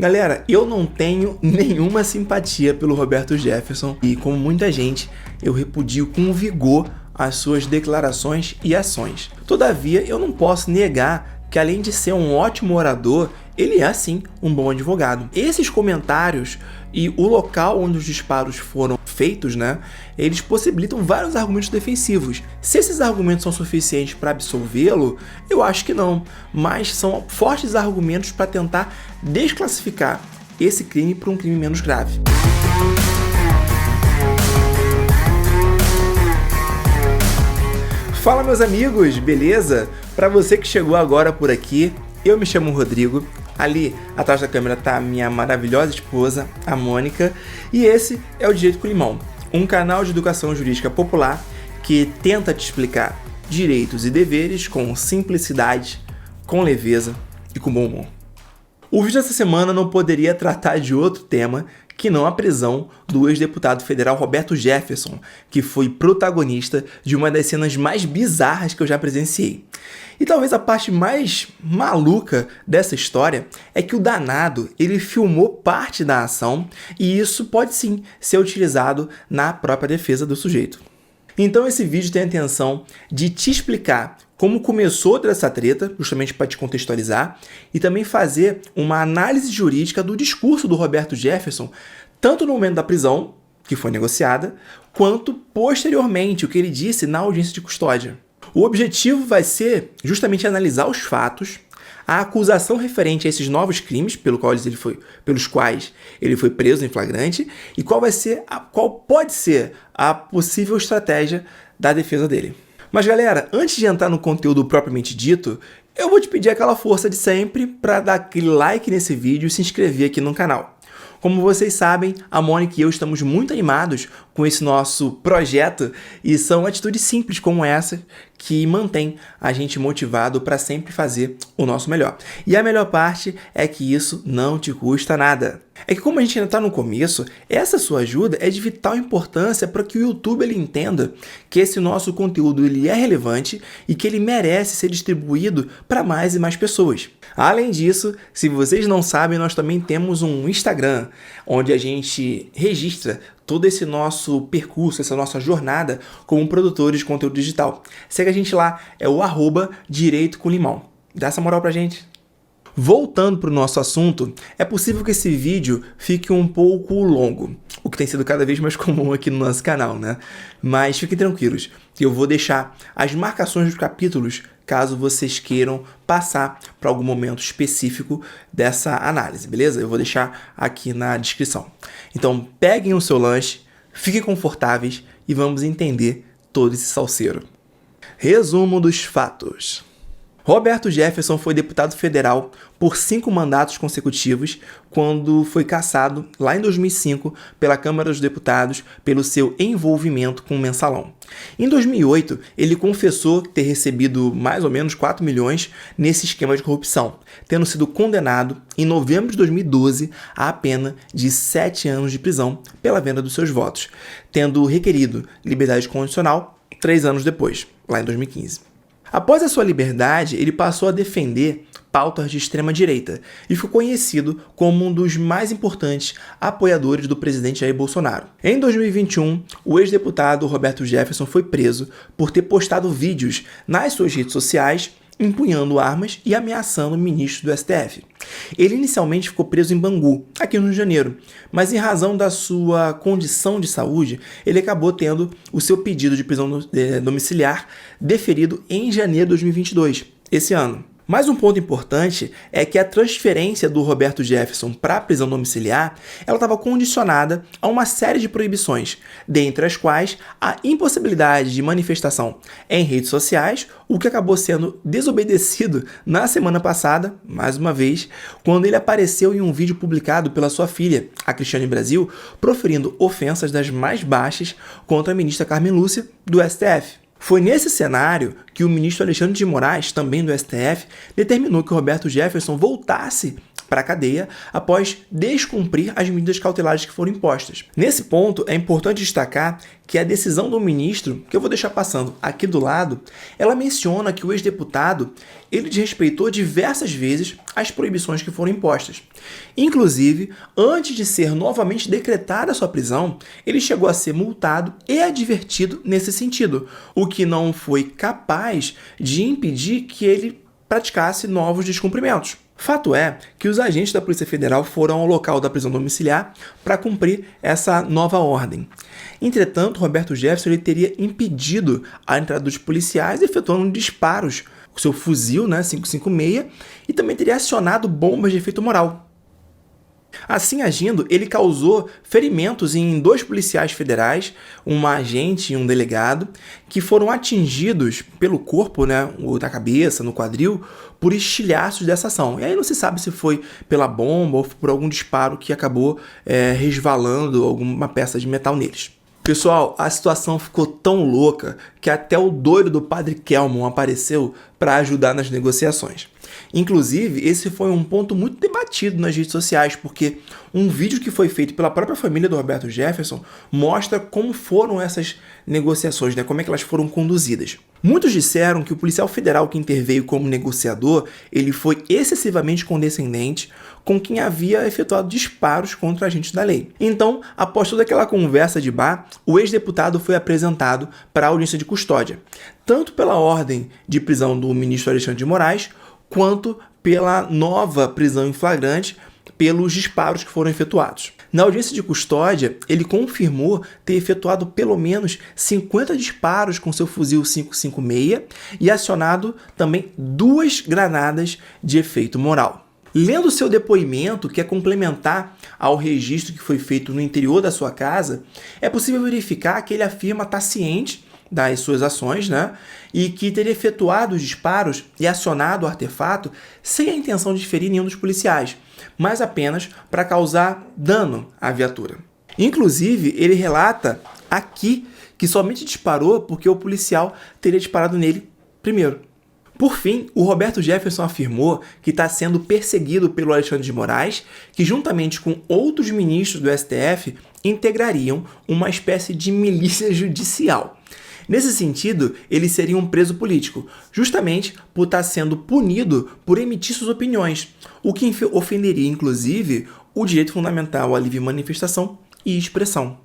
Galera, eu não tenho nenhuma simpatia pelo Roberto Jefferson e, como muita gente, eu repudio com vigor as suas declarações e ações. Todavia, eu não posso negar que, além de ser um ótimo orador, ele é, sim, um bom advogado. Esses comentários e o local onde os disparos foram feitos, eles possibilitam vários argumentos defensivos. Se esses argumentos são suficientes para absolvê-lo, eu acho que não, mas são fortes argumentos para tentar desclassificar esse crime para um crime menos grave. Fala, meus amigos, beleza? Para você que chegou agora por aqui, eu me chamo Rodrigo. Ali atrás da câmera está a minha maravilhosa esposa, a Mônica, e esse é o Direito com Limão, um canal de educação jurídica popular que tenta te explicar direitos e deveres com simplicidade, com leveza e com bom humor. O vídeo dessa semana não poderia tratar de outro tema que não a prisão do ex-deputado federal Roberto Jefferson, que foi protagonista de uma das cenas mais bizarras que eu já presenciei. E talvez a parte mais maluca dessa história é que o danado, ele filmou parte da ação e isso pode sim ser utilizado na própria defesa do sujeito. Então esse vídeo tem a intenção de te explicar como começou toda essa treta, justamente para te contextualizar, e também fazer uma análise jurídica do discurso do Roberto Jefferson, tanto no momento da prisão, que foi negociada, quanto posteriormente, o que ele disse na audiência de custódia. O objetivo vai ser justamente analisar os fatos, a acusação referente a esses novos crimes pelos quais ele foi preso em flagrante e qual pode ser a possível estratégia da defesa dele. Mas galera, antes de entrar no conteúdo propriamente dito, eu vou te pedir aquela força de sempre para dar aquele like nesse vídeo e se inscrever aqui no canal. Como vocês sabem, a Mônica e eu estamos muito animados com esse nosso projeto e são atitudes simples como essa que mantém a gente motivado para sempre fazer o nosso melhor. E a melhor parte é que isso não te custa nada. É que como a gente ainda está no começo, essa sua ajuda é de vital importância para que o YouTube ele entenda que esse nosso conteúdo ele é relevante e que ele merece ser distribuído para mais e mais pessoas. Além disso, se vocês não sabem, nós também temos um Instagram, onde a gente registra todo esse nosso percurso, essa nossa jornada como produtores de conteúdo digital. Segue a gente lá, é o @Direito com Limão. Dá essa moral pra gente. Voltando para o nosso assunto, é possível que esse vídeo fique um pouco longo, o que tem sido cada vez mais comum aqui no nosso canal, Mas fiquem tranquilos, que eu vou deixar as marcações dos capítulos caso vocês queiram passar para algum momento específico dessa análise, beleza? Eu vou deixar aqui na descrição. Então, peguem o seu lanche, fiquem confortáveis e vamos entender todo esse salseiro. Resumo dos fatos. Roberto Jefferson foi deputado federal por 5 mandatos consecutivos quando foi cassado, lá em 2005, pela Câmara dos Deputados pelo seu envolvimento com o mensalão. Em 2008, ele confessou ter recebido mais ou menos 4 milhões nesse esquema de corrupção, tendo sido condenado, em novembro de 2012, à pena de 7 anos de prisão pela venda dos seus votos, tendo requerido liberdade condicional 3 anos depois, lá em 2015. Após a sua liberdade, ele passou a defender pautas de extrema-direita e ficou conhecido como um dos mais importantes apoiadores do presidente Jair Bolsonaro. Em 2021, o ex-deputado Roberto Jefferson foi preso por ter postado vídeos nas suas redes sociais empunhando armas e ameaçando ministros do STF. Ele inicialmente ficou preso em Bangu, aqui no Rio de Janeiro, mas em razão da sua condição de saúde, ele acabou tendo o seu pedido de prisão domiciliar deferido em janeiro de 2022, esse ano. Mas um ponto importante é que a transferência do Roberto Jefferson para a prisão domiciliar, ela estava condicionada a uma série de proibições, dentre as quais a impossibilidade de manifestação em redes sociais, o que acabou sendo desobedecido na semana passada, mais uma vez, quando ele apareceu em um vídeo publicado pela sua filha, a Cristiane Brasil, proferindo ofensas das mais baixas contra a ministra Carmen Lúcia, do STF. Foi nesse cenário que o ministro Alexandre de Moraes, também do STF, determinou que Roberto Jefferson voltasse para a cadeia após descumprir as medidas cautelares que foram impostas. Nesse ponto, é importante destacar que a decisão do ministro, que eu vou deixar passando aqui do lado, ela menciona que o ex-deputado ele desrespeitou diversas vezes as proibições que foram impostas. Inclusive, antes de ser novamente decretada a sua prisão, ele chegou a ser multado e advertido nesse sentido, o que não foi capaz de impedir que ele praticasse novos descumprimentos. Fato é que os agentes da Polícia Federal foram ao local da prisão domiciliar para cumprir essa nova ordem. Entretanto, Roberto Jefferson ele teria impedido a entrada dos policiais, efetuando disparos com seu fuzil 5.56 e também teria acionado bombas de efeito moral. Assim agindo, ele causou ferimentos em 2 policiais federais, uma agente e um delegado, que foram atingidos pelo corpo, da cabeça, no quadril, por estilhaços dessa ação. E aí não se sabe se foi pela bomba ou por algum disparo que acabou resvalando alguma peça de metal neles. Pessoal, a situação ficou tão louca que até o doido do Padre Kelmon apareceu para ajudar nas negociações. Inclusive, esse foi um ponto muito debatido nas redes sociais, porque um vídeo que foi feito pela própria família do Roberto Jefferson mostra como foram essas negociações, como é que elas foram conduzidas. Muitos disseram que o policial federal que interveio como negociador, ele foi excessivamente condescendente com quem havia efetuado disparos contra agentes da lei. Então, após toda aquela conversa de bar, o ex-deputado foi apresentado para a audiência de custódia, tanto pela ordem de prisão do ministro Alexandre de Moraes, quanto pela nova prisão em flagrante pelos disparos que foram efetuados. Na audiência de custódia, ele confirmou ter efetuado pelo menos 50 disparos com seu fuzil 5.56 e acionado também 2 granadas de efeito moral. Lendo seu depoimento, que é complementar ao registro que foi feito no interior da sua casa, é possível verificar que ele afirma estar ciente das suas ações, e que teria efetuado os disparos e acionado o artefato sem a intenção de ferir nenhum dos policiais, mas apenas para causar dano à viatura. Inclusive, ele relata aqui que somente disparou porque o policial teria disparado nele primeiro. Por fim, o Roberto Jefferson afirmou que está sendo perseguido pelo Alexandre de Moraes, que juntamente com outros ministros do STF integrariam uma espécie de milícia judicial. Nesse sentido, ele seria um preso político, justamente por estar sendo punido por emitir suas opiniões, o que ofenderia, inclusive, o direito fundamental à livre manifestação e expressão.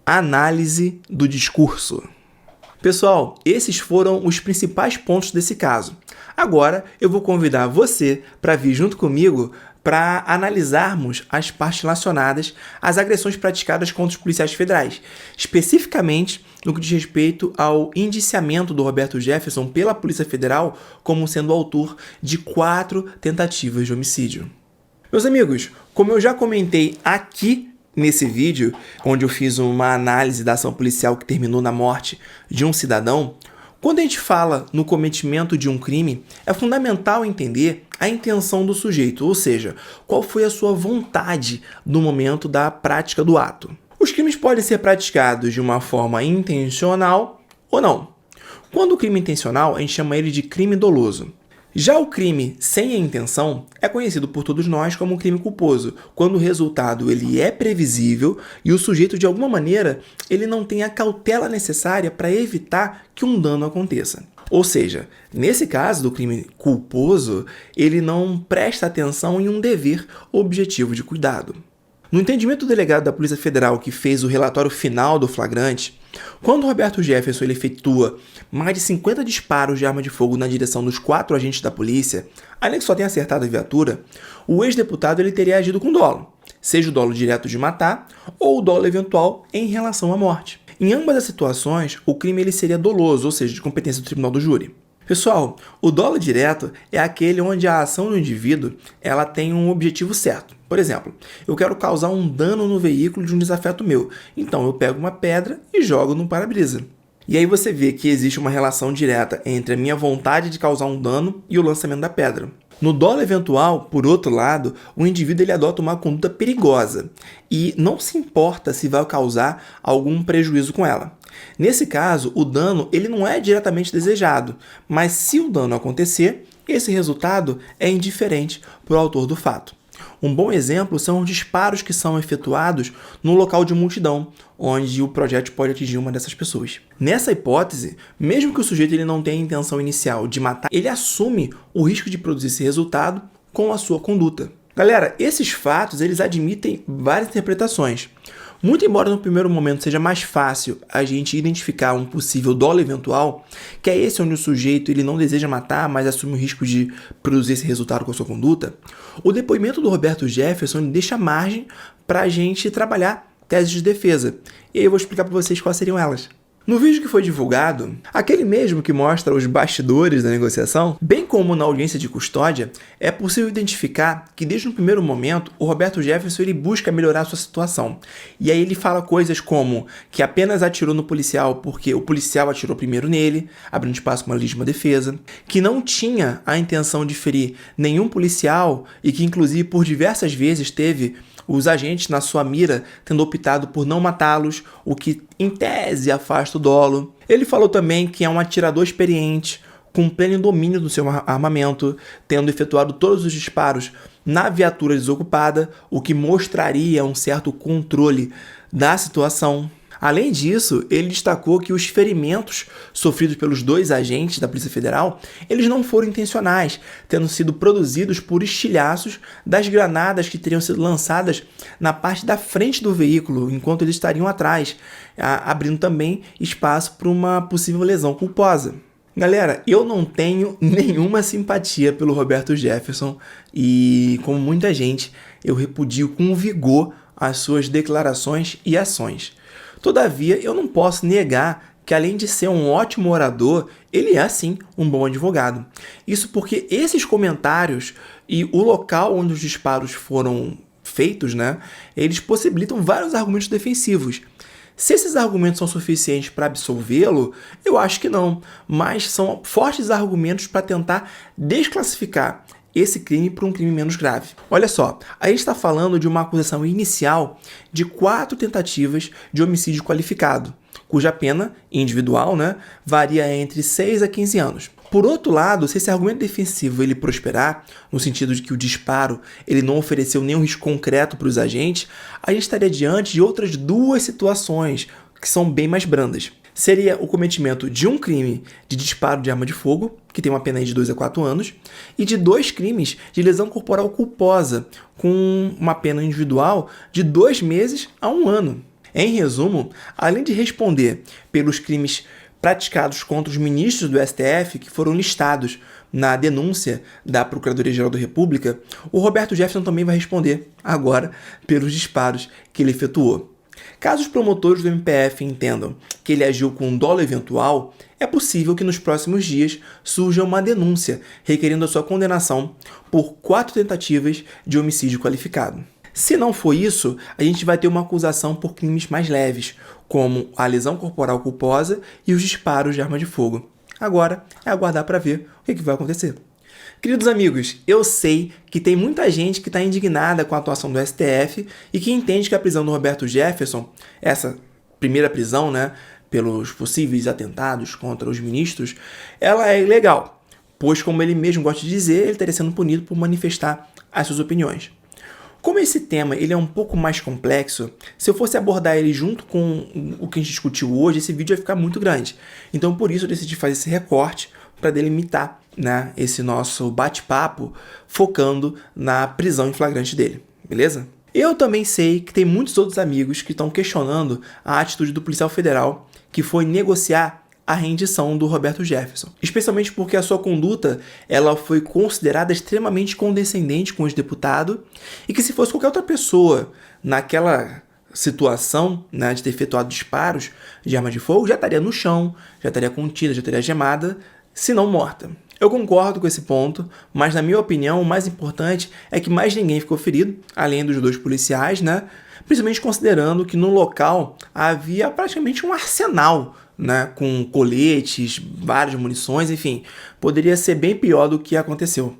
Análise do discurso. Pessoal, esses foram os principais pontos desse caso. Agora, eu vou convidar você para vir junto comigo para analisarmos as partes relacionadas às agressões praticadas contra os policiais federais, especificamente no que diz respeito ao indiciamento do Roberto Jefferson pela Polícia Federal como sendo autor de 4 tentativas de homicídio. Meus amigos, como eu já comentei aqui nesse vídeo, onde eu fiz uma análise da ação policial que terminou na morte de um cidadão, quando a gente fala no cometimento de um crime, é fundamental entender a intenção do sujeito, ou seja, qual foi a sua vontade no momento da prática do ato. Os crimes podem ser praticados de uma forma intencional ou não. Quando o crime é intencional, a gente chama ele de crime doloso. Já o crime sem a intenção é conhecido por todos nós como um crime culposo, quando o resultado ele é previsível e o sujeito, de alguma maneira, ele não tem a cautela necessária para evitar que um dano aconteça. Ou seja, nesse caso do crime culposo, ele não presta atenção em um dever objetivo de cuidado. No entendimento do delegado da Polícia Federal que fez o relatório final do flagrante, quando Roberto Jefferson ele efetua mais de 50 disparos de arma de fogo na direção dos 4 agentes da polícia, além que só tenha acertado a viatura, o ex-deputado ele teria agido com dolo, seja o dolo direto de matar ou o dolo eventual em relação à morte. Em ambas as situações, o crime ele seria doloso, ou seja, de competência do tribunal do júri. Pessoal, o dolo direto é aquele onde a ação do indivíduo ela tem um objetivo certo. Por exemplo, eu quero causar um dano no veículo de um desafeto meu, então eu pego uma pedra e jogo no para-brisa. E aí você vê que existe uma relação direta entre a minha vontade de causar um dano e o lançamento da pedra. No dolo eventual, por outro lado, o indivíduo ele adota uma conduta perigosa e não se importa se vai causar algum prejuízo com ela. Nesse caso, o dano ele não é diretamente desejado, mas se o dano acontecer, esse resultado é indiferente para o autor do fato. Um bom exemplo são os disparos que são efetuados no local de multidão, onde o projétil pode atingir uma dessas pessoas. Nessa hipótese, mesmo que o sujeito ele não tenha a intenção inicial de matar, ele assume o risco de produzir esse resultado com a sua conduta. Galera, esses fatos eles admitem várias interpretações. Muito embora no primeiro momento seja mais fácil a gente identificar um possível dolo eventual, que é esse onde o sujeito ele não deseja matar, mas assume o risco de produzir esse resultado com a sua conduta, o depoimento do Roberto Jefferson ele deixa margem para a gente trabalhar teses de defesa. E aí eu vou explicar para vocês quais seriam elas. No vídeo que foi divulgado, aquele mesmo que mostra os bastidores da negociação, bem como na audiência de custódia, é possível identificar que desde o primeiro momento o Roberto Jefferson ele busca melhorar sua situação. E aí ele fala coisas como que apenas atirou no policial porque o policial atirou primeiro nele, abrindo espaço para uma legítima defesa, que não tinha a intenção de ferir nenhum policial e que inclusive por diversas vezes teve os agentes na sua mira tendo optado por não matá-los, o que em tese afasta o dolo. Ele falou também que é um atirador experiente, com pleno domínio do seu armamento, tendo efetuado todos os disparos na viatura desocupada, o que mostraria um certo controle da situação. Além disso, ele destacou que os ferimentos sofridos pelos dois agentes da Polícia Federal, eles não foram intencionais, tendo sido produzidos por estilhaços das granadas que teriam sido lançadas na parte da frente do veículo, enquanto eles estariam atrás, abrindo também espaço para uma possível lesão culposa. Galera, eu não tenho nenhuma simpatia pelo Roberto Jefferson e, como muita gente, eu repudio com vigor as suas declarações e ações. Todavia, eu não posso negar que, além de ser um ótimo orador, ele é, sim, um bom advogado. Isso porque esses comentários e o local onde os disparos foram feitos, né, eles possibilitam vários argumentos defensivos. Se esses argumentos são suficientes para absolvê-lo, eu acho que não, mas são fortes argumentos para tentar desclassificar esse crime para um crime menos grave. Olha só, a gente está falando de uma acusação inicial de 4 tentativas de homicídio qualificado, cuja pena individual, né, varia entre 6 a 15 anos. Por outro lado, se esse argumento defensivo ele prosperar, no sentido de que o disparo ele não ofereceu nenhum risco concreto para os agentes, a gente estaria diante de outras 2 situações que são bem mais brandas. Seria o cometimento de um crime de disparo de arma de fogo, que tem uma pena de 2 a 4 anos, e de 2 crimes de lesão corporal culposa, com uma pena individual de 2 meses a 1 ano. Em resumo, além de responder pelos crimes praticados contra os ministros do STF, que foram listados na denúncia da Procuradoria-Geral da República, o Roberto Jefferson também vai responder agora pelos disparos que ele efetuou. Caso os promotores do MPF entendam que ele agiu com dolo eventual, é possível que nos próximos dias surja uma denúncia requerendo a sua condenação por 4 tentativas de homicídio qualificado. Se não for isso, a gente vai ter uma acusação por crimes mais leves, como a lesão corporal culposa e os disparos de arma de fogo. Agora é aguardar para ver o que vai acontecer. Queridos amigos, eu sei que tem muita gente que está indignada com a atuação do STF e que entende que a prisão do Roberto Jefferson, essa primeira prisão, né, pelos possíveis atentados contra os ministros, ela é ilegal, pois, como ele mesmo gosta de dizer, ele estaria sendo punido por manifestar as suas opiniões. Como esse tema ele é um pouco mais complexo, se eu fosse abordar ele junto com o que a gente discutiu hoje, esse vídeo ia ficar muito grande. Então, por isso, eu decidi fazer esse recorte para delimitar, né, esse nosso bate-papo, focando na prisão em flagrante dele, beleza? Eu também sei que tem muitos outros amigos que estão questionando a atitude do policial federal que foi negociar a rendição do Roberto Jefferson, especialmente porque a sua conduta ela foi considerada extremamente condescendente com os deputados e que se fosse qualquer outra pessoa naquela situação, né, de ter efetuado disparos de arma de fogo, já estaria no chão, já estaria contida, já estaria gemada, se não morta. Eu concordo com esse ponto, mas na minha opinião o mais importante é que mais ninguém ficou ferido, além dos 2 policiais, né? Principalmente considerando que no local havia praticamente um arsenal, né, com coletes, várias munições, enfim, poderia ser bem pior do que aconteceu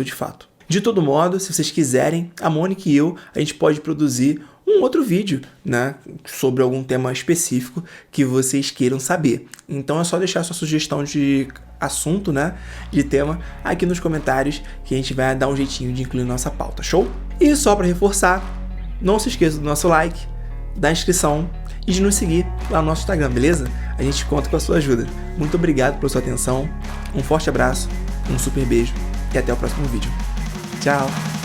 de fato. De todo modo, se vocês quiserem, a Mônica e eu, a gente pode produzir um outro vídeo, né, sobre algum tema específico que vocês queiram saber. Então é só deixar sua sugestão de assunto, né, de tema aqui nos comentários que a gente vai dar um jeitinho de incluir na nossa pauta, show? E só para reforçar, não se esqueça do nosso like, da inscrição e de nos seguir lá no nosso Instagram, beleza? A gente conta com a sua ajuda. Muito obrigado pela sua atenção, um forte abraço, um super beijo e até o próximo vídeo. Tchau!